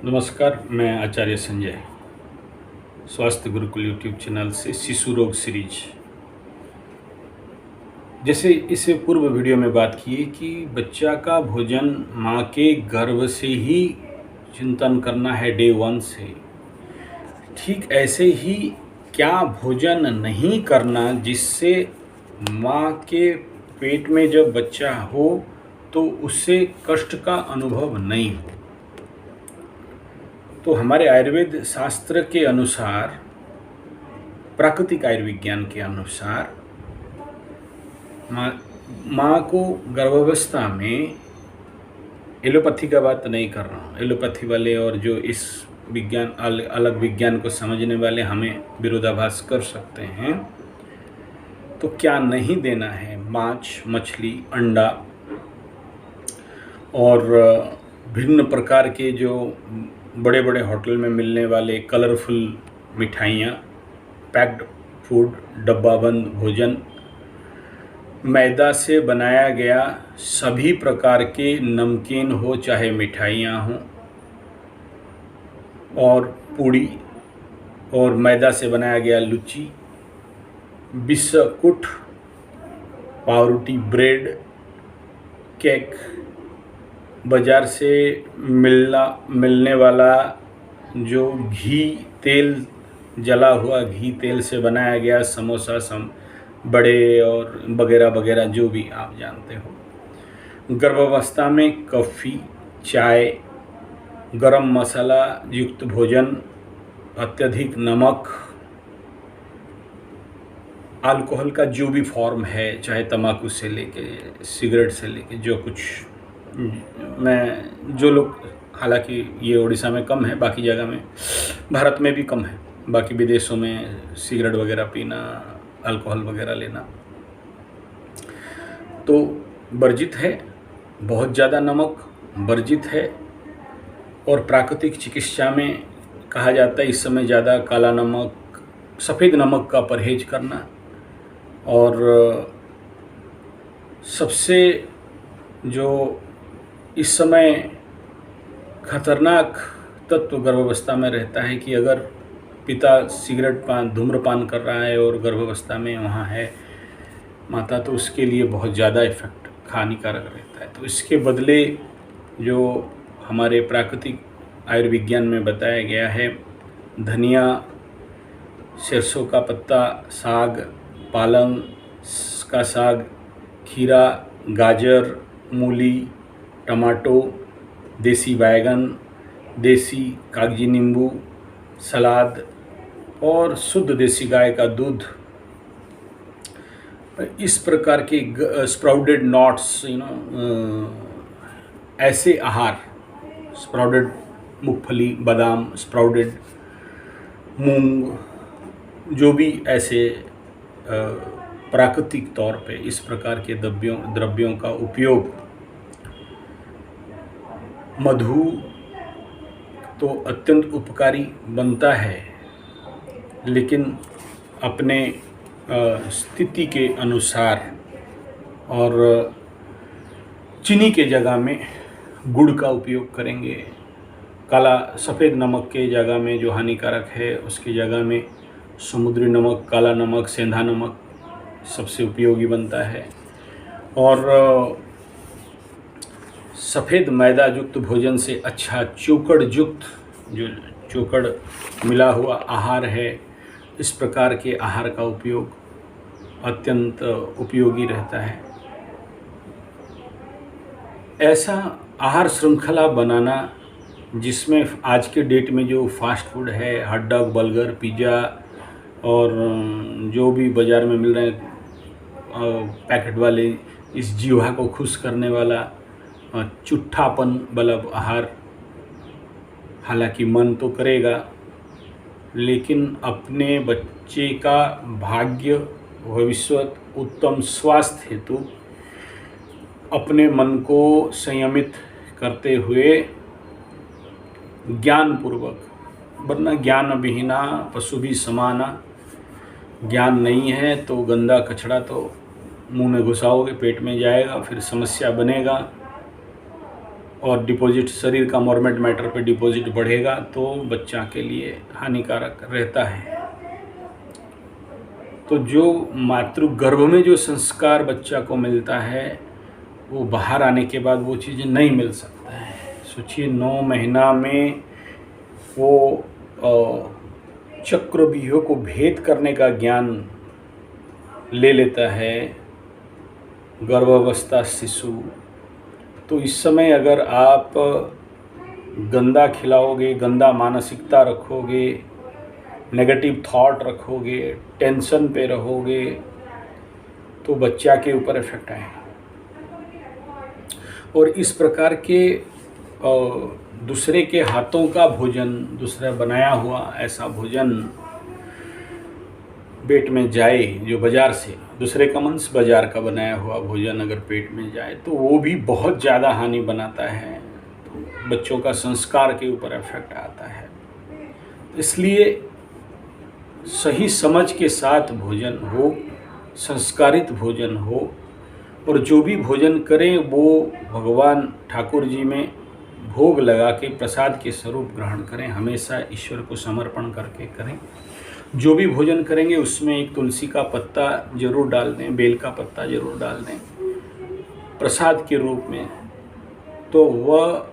नमस्कार, मैं आचार्य संजय स्वास्थ्य गुरुकुल यूट्यूब चैनल से शिशु रोग सीरीज। जैसे इससे पूर्व वीडियो में बात की कि बच्चा का भोजन माँ के गर्भ से ही चिंतन करना है डे 1 से। ठीक ऐसे ही क्या भोजन नहीं करना जिससे माँ के पेट में जब बच्चा हो तो उससे कष्ट का अनुभव नहीं हो। तो हमारे आयुर्वेद शास्त्र के अनुसार, प्राकृतिक आयुर्विज्ञान के अनुसार, माँ को गर्भावस्था में, एलोपैथी का बात नहीं कर रहा हूँ, एलोपैथी वाले और जो इस विज्ञान अलग विज्ञान को समझने वाले हमें विरोधाभास कर सकते हैं। तो क्या नहीं देना है? मांस, मछली, अंडा और भिन्न प्रकार के जो बड़े बड़े होटल में मिलने वाले कलरफुल मिठाइयाँ, पैक्ड फूड, डब्बाबंद भोजन, मैदा से बनाया गया सभी प्रकार के नमकीन हो चाहे मिठाइयाँ हों, और पूड़ी, और मैदा से बनाया गया लुची, बिस्कुट, पावरोटी, ब्रेड, केक, बाज़ार से मिलने वाला जो घी तेल, जला हुआ घी तेल से बनाया गया समोसा, बड़े और वगैरह वगैरह जो भी आप जानते हो। गर्भावस्था में कॉफ़ी, चाय, गरम मसाला युक्त भोजन, अत्यधिक नमक, अल्कोहल का जो भी फॉर्म है, चाहे तंबाकू से लेके सिगरेट से लेके जो कुछ, जो लोग, हालांकि ये उड़ीसा में कम है, बाकी जगह में, भारत में भी कम है, बाकी विदेशों में सिगरेट वगैरह पीना, अल्कोहल वगैरह लेना तो वर्जित है। बहुत ज़्यादा नमक वर्जित है। और प्राकृतिक चिकित्सा में कहा जाता है इस समय ज़्यादा काला नमक, सफ़ेद नमक का परहेज करना। और सबसे जो इस समय खतरनाक तत्व गर्भावस्था में रहता है कि अगर पिता धूम्रपान कर रहा है और गर्भावस्था में वहाँ है माता, तो उसके लिए बहुत ज़्यादा इफ़ेक्ट हानिकारक रहता है। तो इसके बदले जो हमारे प्राकृतिक आयुर्विज्ञान में बताया गया है, धनिया, सरसों का पत्ता, साग, पालंग का साग, खीरा, गाजर, मूली, टमाटो, देसी बैगन, देसी कागजी नींबू, सलाद और शुद्ध देसी गाय का दूध, इस प्रकार के स्प्राउटेड नट्स, ऐसे आहार, स्प्राउटेड मूंगफली, बादाम, स्प्राउटेड मूंग, जो भी ऐसे प्राकृतिक तौर पे इस प्रकार के द्रव्यों का उपयोग, मधु तो अत्यंत उपकारी बनता है, लेकिन अपने स्थिति के अनुसार, और चीनी के जगह में गुड़ का उपयोग करेंगे। काला सफ़ेद नमक के जगह में जो हानिकारक है, उसकी जगह में समुद्री नमक, काला नमक, सेंधा नमक सबसे उपयोगी बनता है। और सफ़ेद मैदा युक्त भोजन से अच्छा चोकड़ युक्त, जो चोकड़ मिला हुआ आहार है, इस प्रकार के आहार का उपयोग अत्यंत उपयोगी रहता है। ऐसा आहार श्रृंखला बनाना जिसमें आज के डेट में जो फास्ट फूड है, हॉट डॉग, बर्गर, पिज़्ज़ा और जो भी बाज़ार में मिल रहे हैं पैकेट वाले, इस जीवा को खुश करने वाला चुट्ठापन वाला आहार, हालांकि मन तो करेगा, लेकिन अपने बच्चे का भाग्य, भविष्य, उत्तम स्वास्थ्य हेतु अपने मन को संयमित करते हुए ज्ञानपूर्वक, वरना ज्ञान विहीना पशु भी समाना, ज्ञान नहीं है तो गंदा कचड़ा तो मुंह में घुसाओगे, पेट में जाएगा, फिर समस्या बनेगा। और डिपॉजिट शरीर का मोरमेंट मैटर पे डिपॉजिट बढ़ेगा तो बच्चा के लिए हानिकारक रहता है। तो जो मातृ गर्भ में जो संस्कार बच्चा को मिलता है वो बाहर आने के बाद वो चीज़ें नहीं मिल सकता है। सोचिए 9 महीना में वो चक्रव्यूह को भेद करने का ज्ञान ले लेता है गर्भावस्था शिशु। तो इस समय अगर आप गंदा खिलाओगे, गंदा मानसिकता रखोगे, नेगेटिव थॉट रखोगे, टेंशन पे रहोगे तो बच्चा के ऊपर इफेक्ट आएगा। और इस प्रकार के दूसरे के हाथों का भोजन, दूसरा बनाया हुआ ऐसा भोजन पेट में जाए जो बाज़ार से, दूसरे का मंस बाज़ार का बनाया हुआ भोजन अगर पेट में जाए तो वो भी बहुत ज़्यादा हानि बनाता है। तो बच्चों का संस्कार के ऊपर इफेक्ट आता है। इसलिए सही समझ के साथ भोजन हो, संस्कारित भोजन हो, और जो भी भोजन करें वो भगवान ठाकुर जी में भोग लगा के प्रसाद के स्वरूप ग्रहण करें। हमेशा ईश्वर को समर्पण करके करें। जो भी भोजन करेंगे उसमें एक तुलसी का पत्ता जरूर डाल दें, बेल का पत्ता जरूर डाल दें प्रसाद के रूप में। तो वह,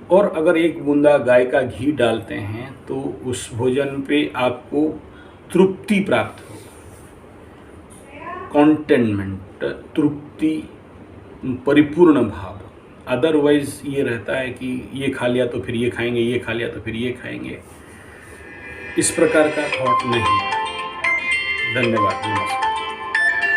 और अगर एक बूंदा गाय का घी डालते हैं तो उस भोजन पे आपको तृप्ति प्राप्त हो, कॉन्टेनमेंट, तृप्ति, परिपूर्ण भाव। अदरवाइज ये रहता है कि ये खा लिया तो फिर ये खाएंगे, ये खा लिया तो फिर ये खाएंगे, इस प्रकार का थॉट नहीं। धन्यवाद, नमस्कार।